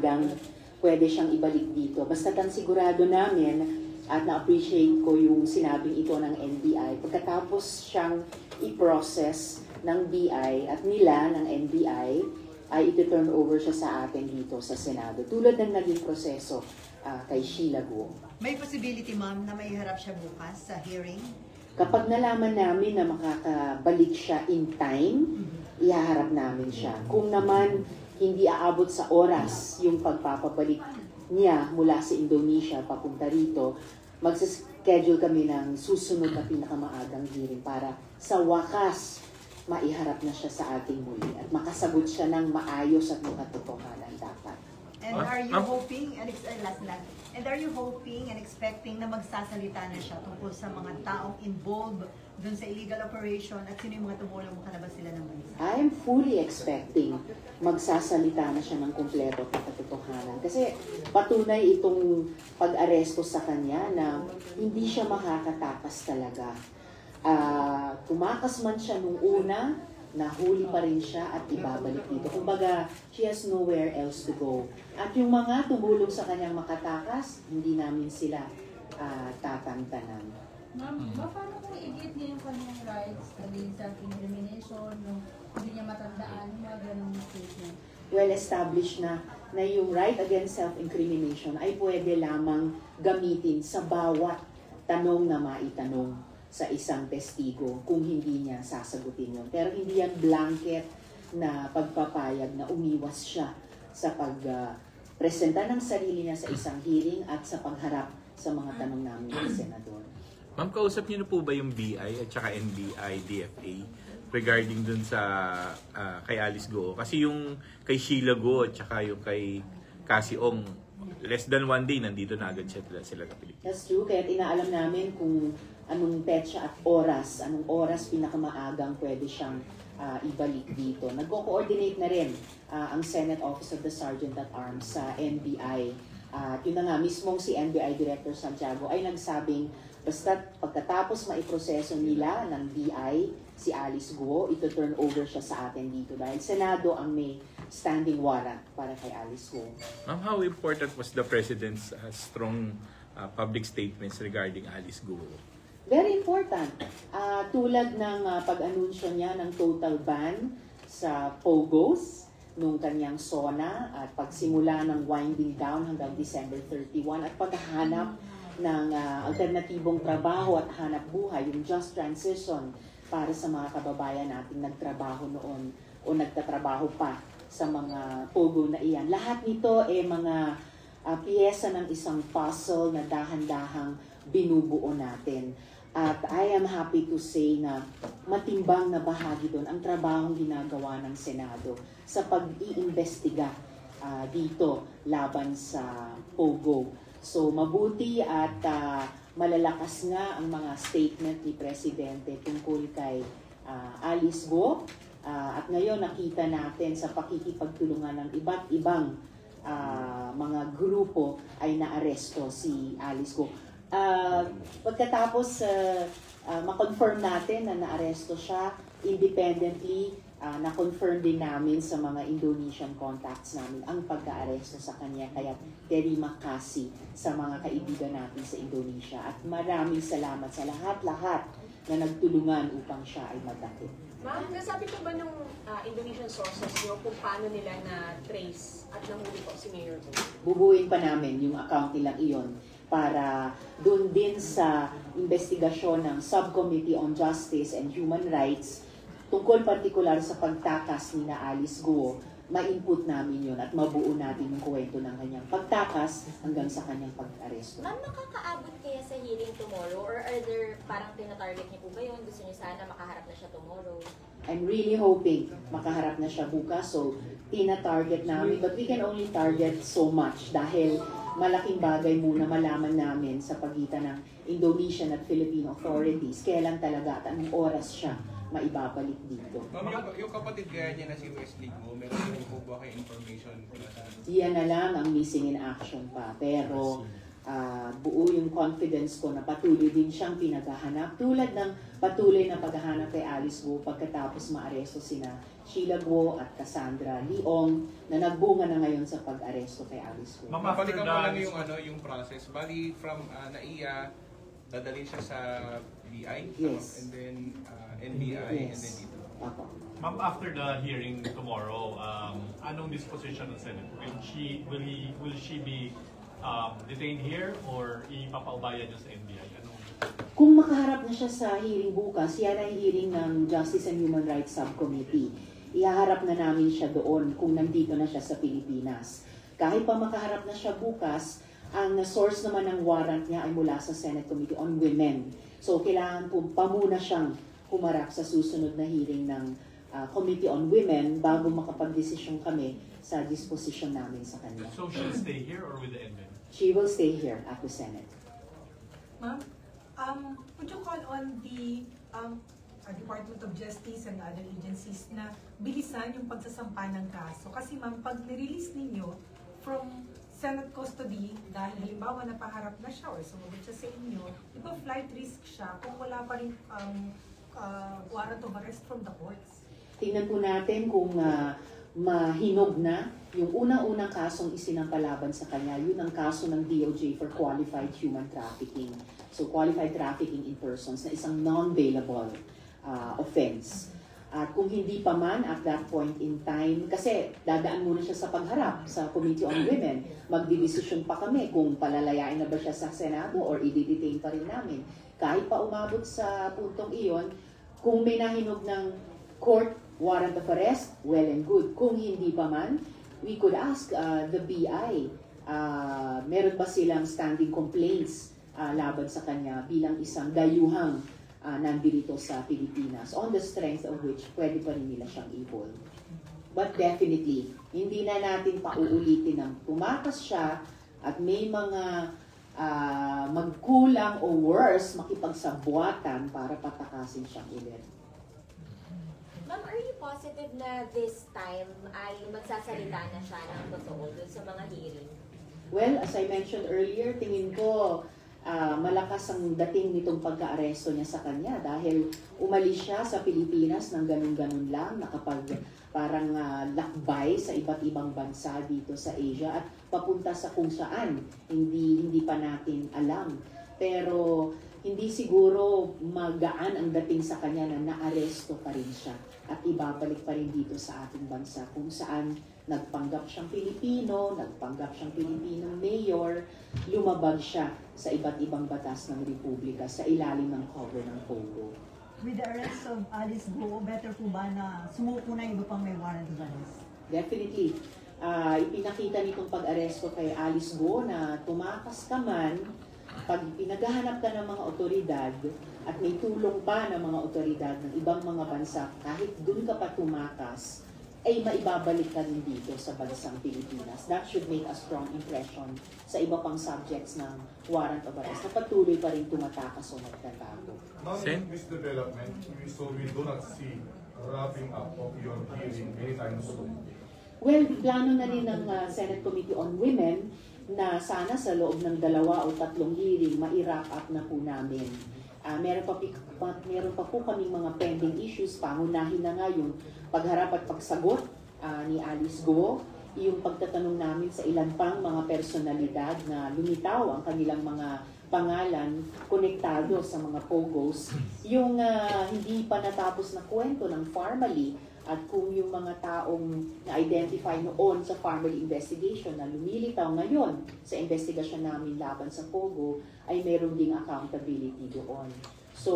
maagang pwede siyang ibalik dito. Basta tan sigurado namin at na-appreciate ko yung sinabing ito ng NBI. Pagkatapos siyang i-process ng BI at nila ng NBI, ay iti-turn over siya sa atin dito sa Senado. Tulad ng naging proseso kay Sheila Guo. May possibility, ma'am, na may harap siya bukas sa hearing? Kapag nalaman namin na makakabalik siya in time, ihaharap namin siya. Kung naman hindi aabot sa oras yung pagpapabalik niya mula sa Indonesia papunta rito, magsischedule kami ng susunod na pinakamaagang hearing para sa wakas maiharap na siya sa ating muli at makasagot siya ng maayos at makatotohanan dapat. And are you hoping, and are you hoping and expecting na magsasalita na siya tungkol sa mga taong involved dun sa illegal operation at sino yung mga tumulong makalabas sila ng bansa? I'm fully expecting magsasalita na siya ng kumpleto at katotohanan. Kasi patunay itong pag-aresto sa kanya na hindi siya makakatakas talaga. Tumakas man siya nung una, nahuli pa rin siya at ibabalik dito. Kumbaga, she has nowhere else to go. At yung mga tumulong sa kanyang makatakas, hindi namin sila tatantanan. Ma'am, paano kung i-get niya yung kanyang rights, sabihin sa self-incrimination, hindi niya matandaan, yung mga ganong statement? Well established na yung right against self-incrimination ay pwede lamang gamitin sa bawat tanong na maitanong sa isang testigo kung hindi niya sasagutin yun. Pero hindi yan blanket na pagpapayag na umiwas siya sa pag-presenta ng sarili niya sa isang hearing at sa pagharap sa mga tanong namin ng Senador. Ma'am, kausap niyo na po ba yung BI at saka NBI, DFA regarding dun sa kay Alice Guo? Kasi yung kay Sheila Guo at saka yung kay Cassie Ong, less than one day, nandito na agad sila sa Pilipinas. That's true, kaya inaalam namin kung anong petsa at oras, anong oras pinakamaagang pwede siyang ibalik dito. Nagko-coordinate na rin ang Senate Office of the Sergeant at Arms sa NBI. Yun na nga, mismong si NBI Director Santiago ay nagsabing basta pagkatapos maiproseso nila ng BI si Alice Guo, ito turn over siya sa atin dito dahil Senado ang may standing warrant para kay Alice Guo. Ma'am, how important was the President's strong public statements regarding Alice Guo? Very important. Tulad ng pag-anunsyo niya ng total ban sa POGOs nung kanyang SONA at pagsimula ng winding down hanggang December 31 at paghahanap ng alternatibong trabaho at hanap buhay, yung just transition para sa mga kababayan nating nagtrabaho noon o nagtatrabaho pa sa mga POGO na iyan. Lahat nito ay mga piyesa ng isang puzzle na dahan-dahang binubuo natin. At I am happy to say na matimbang na bahagi doon ang trabahong ginagawa ng Senado sa pag-iimbestiga dito laban sa POGO. So mabuti at malalakas nga ang mga statement ni Presidente tungkol kay Alice Guo. At ngayon nakita natin sa pakikipagtulungan ng iba't ibang mga grupo ay naaresto si Alice Guo. Pagkatapos ma-confirm natin na naaresto siya independently, na-confirm din namin sa mga Indonesian contacts namin ang pagka-aresto sa kanya. Kaya terima kasih sa mga kaibigan natin sa Indonesia at maraming salamat sa lahat-lahat na nagtulungan upang siya ay madakip. Ma'am, nasabi ko ba ng Indonesian sources nyo kung paano nila na-trace at nahuli po si Mayor Guo? Bubuin pa namin yung account nilang iyon para doon din sa investigasyon ng Subcommittee on Justice and Human Rights tungkol partikular sa pagtakas ni na Alice Guo, ma-input namin yun at mabuo natin yung kwento ng kanyang pagtakas hanggang sa kanyang pag-aresto. Ma'am, makakaabot kaya sa hearing tomorrow or are there parang tina-target niyo po ba yun? Gusto niyo sana makaharap na siya tomorrow? I'm really hoping makaharap na siya bukas, so tina-target namin, but we can only target so much dahil malaking bagay muna malaman namin sa pagitan ng Indonesian at Philippine authorities kailan talaga at anong oras siya maibabalik dito. Ma'am, yung kapatid kaya niya na si Wesley Guo, meron rin po ba kayo information? Iyan na lang ang missing in action pa. Pero buo yung confidence ko na patuloy din siyang pinaghahanap tulad ng patuloy na paghahanap kay Alice Guo pagkatapos maaresto sina Sheila Guo at Cassandra Leong na nagbunga na ngayon sa pag-aresto kay Alice Guo. Mapalikan mo lang yung process. Bali from NAIA, dadalhin siya sa BI, Yes. and then NBI, and then Yes. dito. Apo. Ma'am, after the hearing tomorrow, anong disposition ng Senate? Will she be detained here or ipapaubaya niya sa NBI? Kung makaharap na siya sa hearing bukas, yan ay hearing ng Justice and Human Rights Subcommittee. Ihaharap na namin siya doon kung nandito na siya sa Pilipinas. Kahit pa makaharap na siya bukas, ang source naman ng warrant niya ay mula sa Senate Committee on Women. So kailangan po pa muna siyang humarap sa susunod na hearing ng Committee on Women bago makapag-desisyon kami sa disposition namin sa kanya. So she'll stay here or with the NBI? She will stay here at the Senate. Ma'am, would you call on the Department of Justice and other agencies na bilisan yung pagsasampa ng kaso? Kasi ma'am, pag nirelease ninyo from Senate custody, dahil halimbawa napaharap na siya or sumunod siya sa inyo, iba flight risk siya kung wala pa rin warrant of arrest from the courts. Tingnan po natin kung mahinog na yung unang-unang kasong isinampalaban sa kanya. Yun ang kaso ng DOJ for qualified human trafficking. So qualified trafficking in persons na isang non-bailable offense. At kung hindi pa man at that point in time, kasi dadaan muna siya sa pagharap sa Committee on Women, magdidesisyon pa kami kung palalayain na ba siya sa Senado or i-detain pa rin namin. Kahit pa umabot sa puntong iyon, kung may nahinog ng court warrant of arrest, well and good. Kung hindi pa man, we could ask the BI, meron ba silang standing complaints laban sa kanya bilang isang dayuhang nandito sa Pilipinas, on the strength of which pwede pa rin nila siyang i-hold. But definitely, hindi na natin pauulitin ng tumakas siya at may mga magkulang o worse, makipagsabuatan para patakasin siyang ulit. Ma'am, are you positive na this time ay magsasalita na siya ng totoo dun sa mga hearing? Well, as I mentioned earlier, tingin ko malakas ang dating nitong pagka-aresto niya sa kanya dahil umalis siya sa Pilipinas ng ganun-ganun lang, nakapag parang lakbay sa iba't ibang bansa dito sa Asia at papunta sa kung saan, hindi pa natin alam. Pero hindi siguro magaan ang dating sa kanya na naaresto pa rin siya at ibabalik pa rin dito sa ating bansa kung saan nagpanggap siyang Pilipino, nagpanggap siyang Pilipinong mayor, lumabag siya sa iba't ibang batas ng Republika sa ilalim ng cover ng POGO. With the arrest of Alice Guo, better po ba na sumuko na iba pang may warrant of arrest? Definitely. Ipinakita nitong pag-aresto kay Alice Guo na tumakas ka man, pag pinaghahanap ka ng mga otoridad at may tulong pa ng mga otoridad ng ibang mga bansa, kahit dun ka pa tumakas, ay maibabalik ka rin dito sa bansang Pilipinas. That should make a strong impression sa iba pang subjects ng warrant of arrest na patuloy pa rin tumatakas o nagtatago. Now, in this development, so we do not see wrapping up of your hearing anytime soon. Well, plano na rin ng Senate Committee on Women na sana sa loob ng 2 o 3 hearing, mai-wrap up na po namin. Meron pa po kaming mga pending issues, pangunahin na nga yung pagharap at pagsagot ni Alice Guo, yung pagtatanong namin sa ilan pang mga personalidad na lumitaw ang kanilang mga pangalan konektado sa mga POGOs, yung hindi pa natapos na kwento ng Farmally at kung yung mga taong na-identify noon sa Farmally investigation na lumilitaw ngayon sa investigasyon namin laban sa POGO ay meron ding accountability doon. So,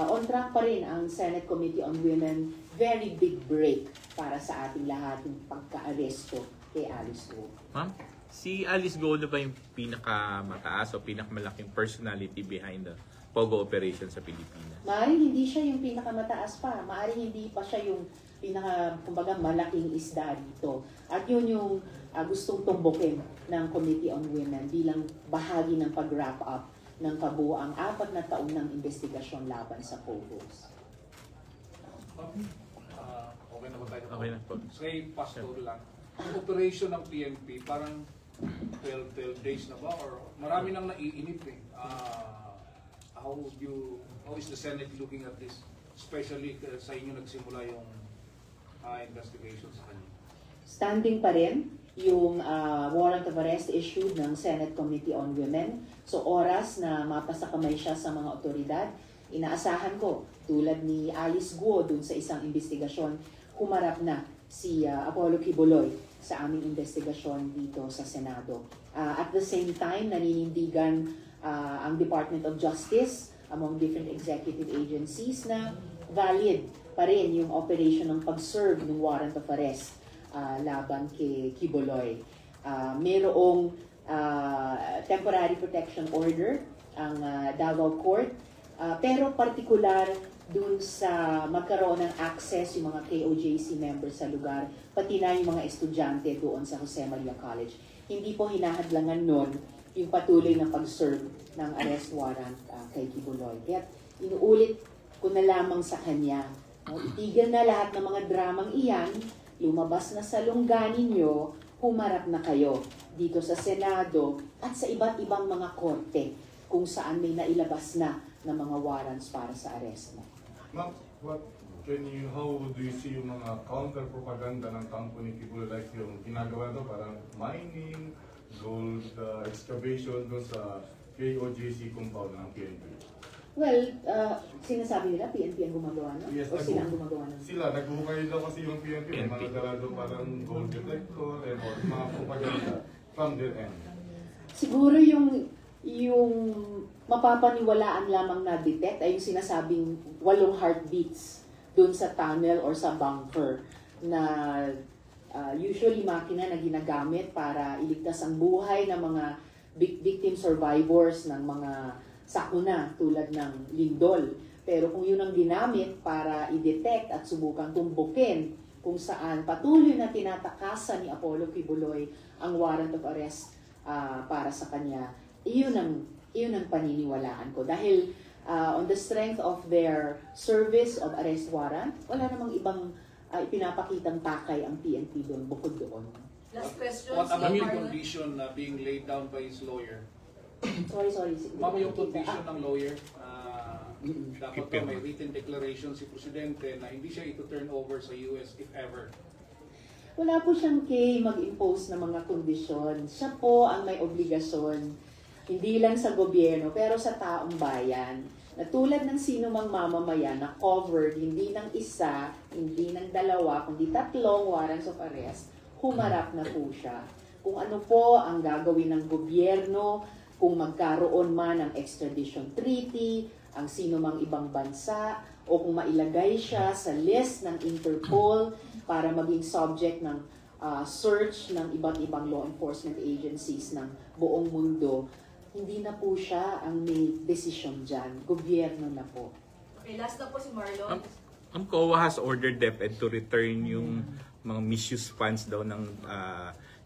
on track pa rin ang Senate Committee on Women, very big break para sa ating lahat yung pagka-aresto kay Alice Guo. Ma'am, si Alice Guo na ba yung pinakamataas o pinakamalaking personality behind the POGO operation sa Pilipinas? Maaaring hindi siya yung pinakamataas pa. Maaaring hindi pa siya yung kumbaga, malaking isda dito. At yun yung gustong tumbukin ng Committee on Women bilang bahagi ng pag-wrap up ng kabuuang 4 na taon ng investigasyon laban sa POGOs. Okay na ba tayo? Okay na po. Say, pastor lang. Ang operation ng PNP, parang 12 days na ba? Or marami nang naiinip eh. how is the Senate looking at this? Especially sa inyo nagsimula yung investigation sa kanya. Standing pa rin yung warrant of arrest issued ng Senate Committee on Women. So oras na mapasakamay siya sa mga otoridad, inaasahan ko, tulad ni Alice Guo dun sa isang investigasyon, humarap na si Apollo Quiboloy sa aming investigasyon dito sa Senado. At the same time, naninindigan ang Department of Justice among different executive agencies na valid pa rin yung operation ng pag-serve ng warrant of arrest laban kay Quiboloy. Mayroong temporary protection order ang Davao Court, pero particular dun sa magkaroon ng access yung mga KOJC members sa lugar, pati na yung mga estudyante doon sa Jose Maria College. Hindi po hinahadlangan nun yung patuloy na pag-serve ng arrest warrant kay Quiboloy. Kaya inuulit ko na lamang sa kanya, itigil na lahat ng mga dramang iyan, lumabas na sa lungganin nyo, humarap na kayo dito sa Senado at sa iba't ibang mga korte kung saan may nailabas na ng mga warrants para sa arrest mo. Ma'am, how do you see yung mga counter-propaganda ng kampo ni Quiboloy, like yung ginagawa to parang mining, gold excavation doon sa KOJC compound ng PNP? Well, sinasabi nila PNP ang gumagawa nun? Yes, o sila ang gumagawa nun? Sila, nagbuhukay daw kasi yung PNP, mga dalado parang gold detector and all, mga propaganda from their end. Siguro yung mapapaniwalaan lamang na detect ay yung sinasabing 8 heartbeats dun sa tunnel or sa bunker na usually makina na ginagamit para iligtas ang buhay ng mga victim survivors ng mga sakuna tulad ng lindol. Pero kung yun ang ginamit para i-detect at subukang tumbukin kung saan patuloy na tinatakasan ni Apollo Quiboloy ang warrant of arrest para sa kanya, iyon ang paniniwalaan ko. Dahil on the strength of their service of arrest warrant, wala namang ibang ipinapakitang takay ang PNP doon, bukod doon. Last question. What about yung condition being laid down by his lawyer? Sorry. Ma'am, yung condition ng lawyer, dapat pa may written declaration si Presidente na hindi siya ito turn over sa US if ever. Wala po siyang mag-impose ng mga kondisyon. Siya po ang may obligasyon, hindi lang sa gobyerno, pero sa taong bayan, na tulad ng sino mang mamamayan na covered, hindi ng isa, hindi ng dalawa, kundi 3 warrants of arrest, humarap na po siya. Kung ano po ang gagawin ng gobyerno, kung magkaroon man ng extradition treaty, ang sino mang ibang bansa, o kung mailagay siya sa list ng Interpol para maging subject ng search ng iba't ibang law enforcement agencies ng buong mundo, hindi na po siya ang may desisyon dyan. Gobyerno na po. Okay, last na po si Marlon. Ang COA has ordered DepEd to return yung mga misuse funds daw ng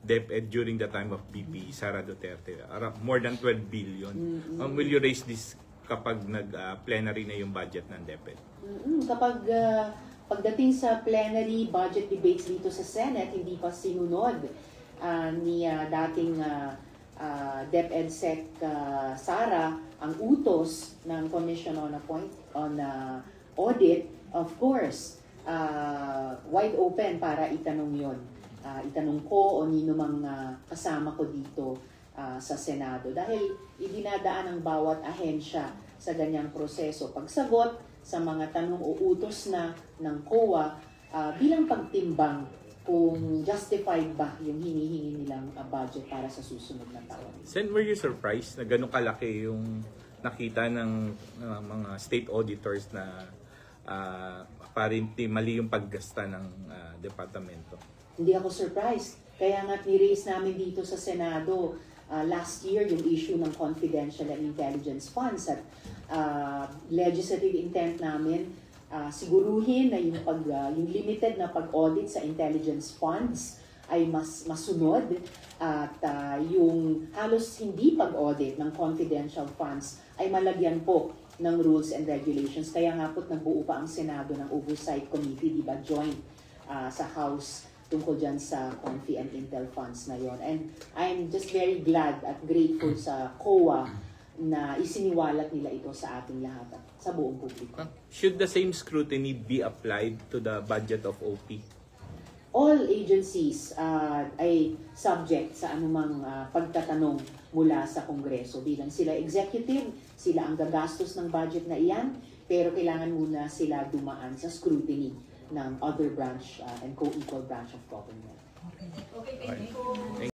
DepEd during the time of BP Sara Duterte. More than 12 billion. Will you raise this kapag nag-plenary na yung budget ng DepEd? Kapag pagdating sa plenary budget debates dito sa Senate, hindi pa sinunod ni dating DepEd Sec Sara ang utos ng Commission on Audit, of course, wide open para itanong yon. Itanong ko o nino mang kasama ko dito sa Senado. Dahil idinadaan ang bawat ahensya sa ganyang proseso. Pagsagot sa mga tanong o utos na ng COA bilang pagtimbang kung justified ba yung hinihingi nilang budget para sa susunod na taon. Sen, were you surprised na gano'ng kalaki yung nakita ng mga state auditors na apparently mali yung paggasta ng departamento? Hindi ako surprised. Kaya nga ni-raise namin dito sa Senado last year yung issue ng confidential and intelligence funds at legislative intent namin siguruhin na yung limited na pag-audit sa intelligence funds ay mas masunod at yung halos hindi pag-audit ng confidential funds ay malagyan po ng rules and regulations. Kaya nga po't nagbuo pa ang Senado ng Oversight Committee, di ba, joint sa House tungkol dyan sa Confi and Intel funds na yon. And I'm just very glad at grateful sa COA na isiniwalat nila ito sa ating lahat at sa buong publiko. Should the same scrutiny be applied to the budget of OP? All agencies ay subject sa anumang pagtatanong mula sa Kongreso. Bilang sila executive, sila ang gagastos ng budget na iyan, pero kailangan muna sila dumaan sa scrutiny ng other branch and co-equal branch of government. Okay, thank you.